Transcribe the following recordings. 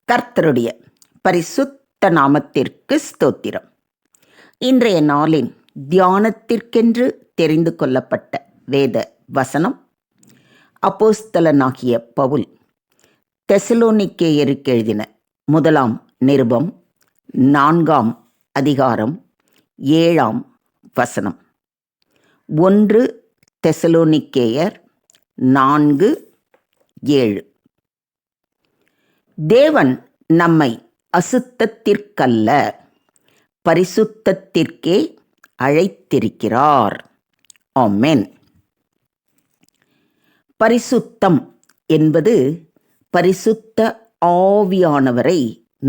கர்த்தருடைய பரிசுத்த நாமத்திற்கு ஸ்தோத்திரம். இன்றைய நாளின் தியானத்திற்கென்று தெரிந்து கொள்ளப்பட்ட வேத வசனம் அப்போஸ்தலனாகிய பவுல் தெசலோனிக்கேயருக்கு எழுதின 1 நிருபம் 4 அதிகாரம் 7 வசனம். 1 தெசலோனிக்கேயர் 4:7. தேவன் நம்மை அசுத்தத்திற்கல்ல பரிசுத்தத்திற்கே அழைத்திருக்கிறார். ஆமென். பரிசுத்தம் என்பது பரிசுத்த ஆவியானவரை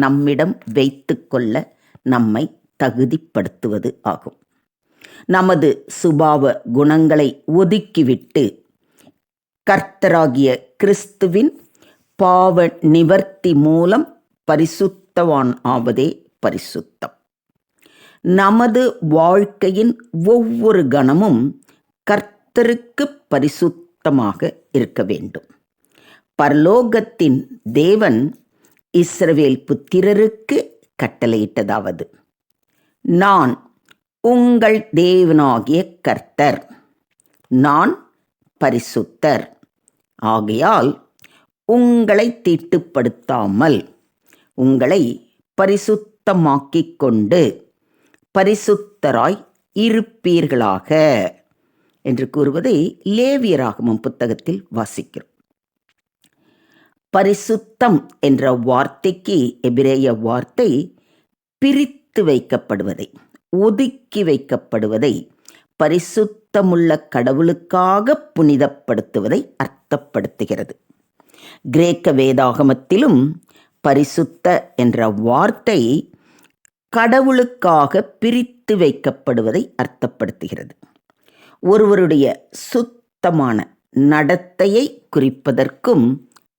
நம்மிடம் வைத்துக்கொள்ள நம்மை தகுதிப்படுத்துவது ஆகும். நமது சுபாவ குணங்களை ஒதுக்கிவிட்டு கர்த்தராகிய கிறிஸ்துவின் பாவ நிவர்த்தி மூலம் பரிசுத்தவான் ஆவதே பரிசுத்தம். நமது வாழ்க்கையின் ஒவ்வொரு கணமும் கர்த்தருக்கு பரிசுத்தமாக இருக்க வேண்டும். பரலோகத்தின் தேவன் இஸ்ரவேல் புத்திரருக்கு கட்டளையிட்டதாவது: நான் உங்கள் தேவனாகிய கர்த்தர், நான் பரிசுத்தர். ஆகையால் உங்களை தீட்டுப்படுத்தாமல் உங்களை பரிசுத்தமாக்கிக் கொண்டு பரிசுத்தராய் இருப்பீர்களாக என்று கூறுவதை லேவியராகமம் புத்தகத்தில் வாசிக்கிறோம். பரிசுத்தம் என்ற வார்த்தைக்கு எபிரேய வார்த்தை பிரித்து வைக்கப்படுவதை, ஒதுக்கி வைக்கப்படுவதை, பரிசுத்தமுள்ள கடவுளுக்காக புனிதப்படுத்துவதை அர்த்தப்படுத்துகிறது. கிரேக்க வேதாகமத்திலும் பரிசுத்த என்ற வார்த்தை கடவுளுக்காக பிரித்து வைக்கப்படுவதை அர்த்தப்படுத்துகிறது. ஒருவருடைய சுத்தமான நடத்தையை குறிப்பதற்கும்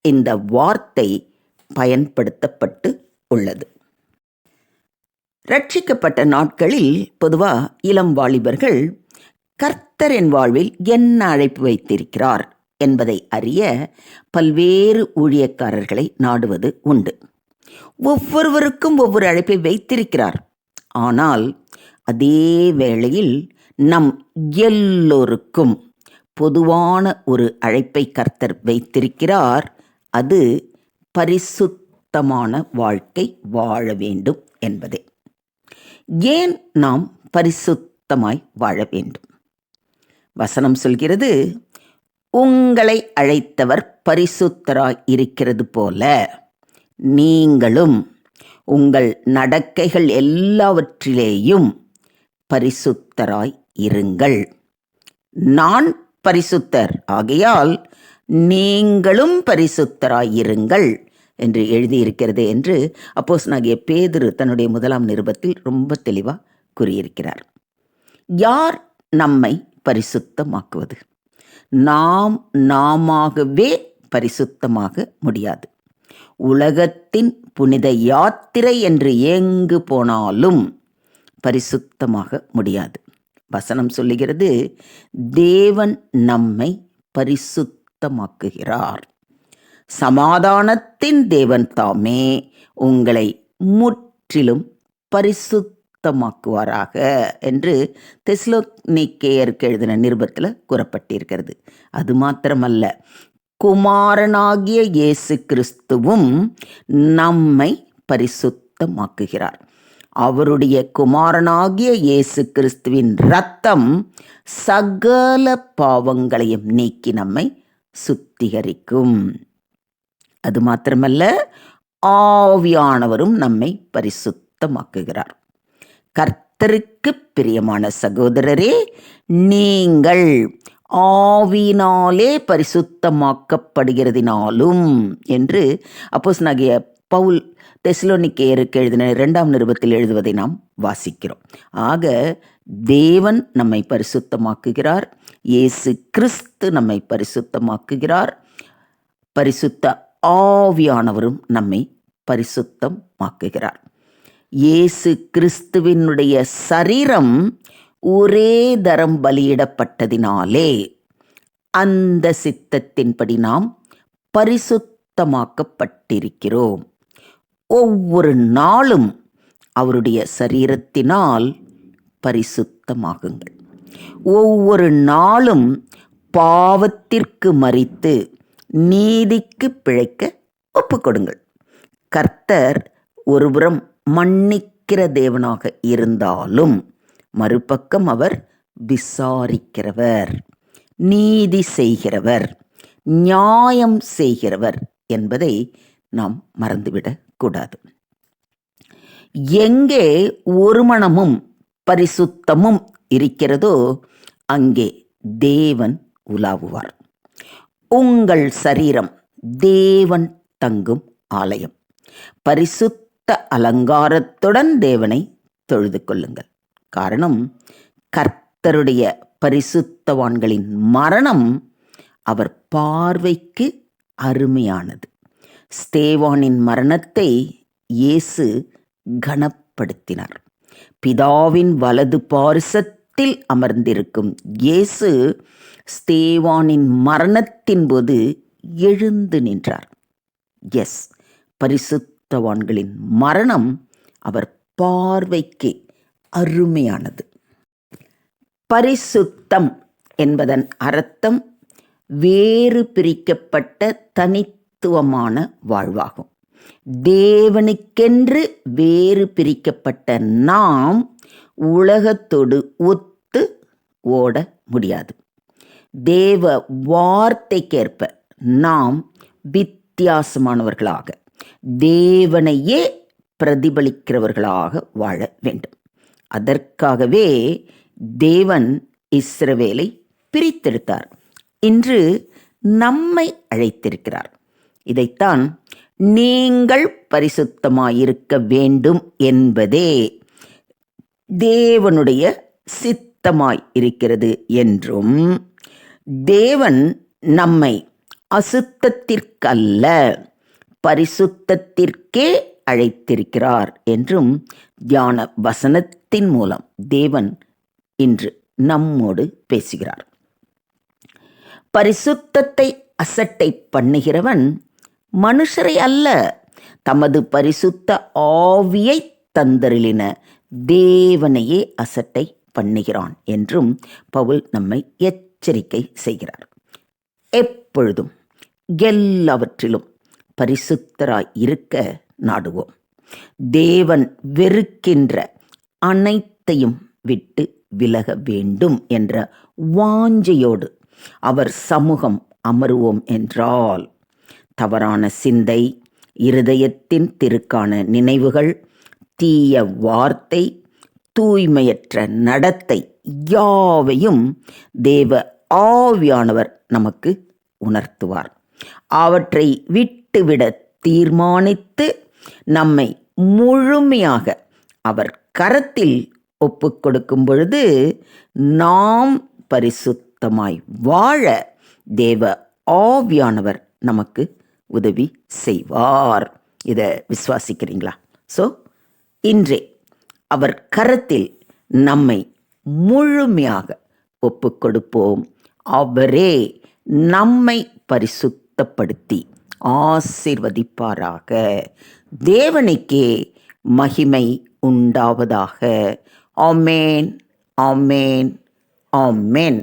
இந்த வார்த்தை பயன்படுத்தப்பட்டு உள்ளது. ரட்சிக்கப்பட்ட நாட்களில் பொதுவாக இளம் வாலிபர்கள் கர்த்தர் என் வாழ்வில் என்ன அழைப்பு வைத்திருக்கிறார் என்பதை அறிய பல்வேறு ஊழியக்காரர்களை நாடுவது உண்டு. ஒவ்வொருவருக்கும் ஒவ்வொரு அழைப்பை வைத்திருக்கிறார். ஆனால் அதே வேளையில் நம் எல்லோருக்கும் பொதுவான ஒரு அழைப்பை கர்த்தர் வைத்திருக்கிறார். அது பரிசுத்தமான வாழ்க்கை வாழ வேண்டும் என்பதே. ஏன் நாம் பரிசுத்தமாய் வாழ வேண்டும்? வசனம் சொல்கிறது, உங்களை அழைத்தவர் பரிசுத்தராய் இருக்கிறது போல நீங்களும் உங்கள் நடக்கைகள் எல்லாவற்றிலேயும் பரிசுத்தராய் இருங்கள். நான் பரிசுத்தர், ஆகையால் நீங்களும் பரிசுத்தராய் இருங்கள் என்று எழுதியிருக்கிறது என்று அப்போஸ்தலனாகிய பேதுரு தன்னுடைய 1 நிருபத்தில் ரொம்ப தெளிவாக கூறியிருக்கிறார். யார் நம்மை பரிசுத்தமாக்குவது? நாமாகவே பரிசுத்தமாக முடியாது. உலகத்தின் புனித யாத்திரை என்று எங்கு போனாலும் பரிசுத்தமாக முடியாது. வசனம் சொல்லுகிறது, தேவன் நம்மை பரிசுத்தமாக்குகிறார். சமாதானத்தின் தேவன் தாமே உங்களை முற்றிலும் பரிசுத்தமாக்குவாராக என்று தெசலோனிக்கேயருக்கு எழுதின நிருபத்தில் கூறப்பட்டிருக்கிறது. அது மாத்திரமல்ல, குமாரனாகிய இயேசு கிறிஸ்துவும் நம்மை பரிசுத்தமாக்குகிறார். அவருடைய குமாரனாகிய இயேசு கிறிஸ்துவின் இரத்தம் சகல பாவங்களையும் நீக்கி நம்மை சுத்திகரிக்கும். அது மாத்திரமல்ல, ஆவியானவரும் நம்மை பரிசுத்தமாக்குகிறார். கர்த்தருக்கு பிரியமான சகோதரரே, நீங்கள் ஆவியினாலே பரிசுத்தமாக்கப்படுகிறதினாலும் என்று அப்போஸ்தலனாகிய பவுல் தெசலோனிக்கேயருக்கு எழுதின 2 நிருபத்தில் எழுதுவதை நாம் வாசிக்கிறோம். ஆக தேவன் நம்மை பரிசுத்தமாக்குகிறார். இயேசு கிறிஸ்து நம்மை பரிசுத்தமாக்குகிறார். பரிசுத்த ஆவியானவரும் நம்மை பரிசுத்தமாக்குகிறார். இயேசு கிறிஸ்துவினுடைய சரீரம் ஒரே தரம் பலியிடப்பட்டதினாலே அந்த சித்தத்தின்படி நாம் பரிசுத்தமாக்கப்பட்டிருக்கிறோம். ஒவ்வொரு நாளும் அவருடைய சரீரத்தினால் பரிசுத்தமாகுங்கள். ஒவ்வொரு நாளும் பாவத்திற்கு மரித்து நீதிக்கு பிழைக்க ஒப்புக்கொடுங்கள். கர்த்தர் ஒருபுறம் மன்னிக்கிற தேவனாக இருந்தாலும் மறுபக்கம் அவர் விசாரிக்கிறவர், நீதி செய்கிறவர், நியாயம் செய்கிறவர் என்பதை நாம் மறந்துவிடக் கூடாது. எங்கே ஒரு மனமும் பரிசுத்தமும் இருக்கிறதோ அங்கே தேவன் உலாவுவார். உங்கள் சரீரம் தேவன் தங்கும் ஆலயம். பரிசுத்த அலங்காரத்துடன் தேவனை தொழுது கொள்ளுங்கள். காரணம், கர்த்தருடைய பரிசுத்தவான்களின் மரணம் அவர் பார்வைக்கு அருமையானது. ஸ்தேவானின் மரணத்தை இயேசு கனப்படுத்தினார். பிதாவின் வலது பார்சத்தில் அமர்ந்திருக்கும் இயேசு ஸ்தேவானின் மரணத்தின் போது எழுந்து நின்றார். எஸ், பரிசுத்தவான்களின் மரணம் அவர் பார்வைக்கு அருமையானது. பரிசுத்தம் என்பதன் அர்த்தம் வேறு பிரிக்கப்பட்ட தனித்துவமான வாழ்வாகும். தேவனுக்கென்று வேறு பிரிக்கப்பட்ட நாம் உலகத்தோடு ஒத்து ஓட முடியாது. தேவ வார்த்தைக்கேற்ப நாம் வித்தியாசமானவர்களாக, தேவனையே பிரதிபலிக்கிறவர்களாக வாழ வேண்டும். அதற்காகவே தேவன் இஸ்ரவேலை பிரித்தெடுத்தார். இன்று நம்மை அழைத்திருக்கிறார். இதைத்தான் நீங்கள் பரிசுத்தமாயிருக்க வேண்டும் என்பதே தேவனுடைய சித்தமாய் இருக்கிறது என்றும், தேவன் நம்மை அசுத்தத்திற்கல்ல பரிசுத்தத்திற்கே அழைத்திருக்கிறார் என்றும் தியான வசனத்தின் மூலம் தேவன் இன்று நம்மோடு பேசுகிறார். பரிசுத்தத்தை அசட்டை பண்ணுகிறவன் மனுஷரை அல்ல, தமது பரிசுத்த ஆவியை தந்தருளின தேவனையே அசட்டை பண்ணுகிறான் என்றும் பவுல் நம்மை எச்சரிக்கை செய்கிறார். எப்பொழுதும் எல்லாவற்றிலும் பரிசுத்தராய் இருக்க நாடுவோம். தேவன் வெறுக்கின்ற அனைத்தையும் விட்டு விலக வேண்டும் என்ற வாஞ்சையோடு அவர் சமூகம் அமருவோம் என்றால், தவறான சிந்தை, இருதயத்தின் திருக்கான நினைவுகள், தீய வார்த்தை, தூய்மையற்ற நடத்தை யாவையும் தேவ ஆவியானவர் நமக்கு உணர்த்துவார். அவற்றை விட்டுவிட தீர்மானித்து நம்மை முழுமையாக அவர் கரத்தில் ஒப்புக் கொடுக்கும் பொழுது நாம் பரிசுத்தமாய் வாழ தேவ ஆவியானவர் நமக்கு உதவி செய்வார். இதை விசுவாசிக்கிறீங்களா? ஸோ இன்றே அவர் கரத்தில் நம்மை முழுமையாக ஒப்புக் கொடுப்போம். அவரே நம்மை பரிசுத்தப்படுத்தி ஆசீர்வதிப்பாராக. தேவனுக்கே மகிமை உண்டாவதாக. ஆமென், ஆமென், ஆமென்.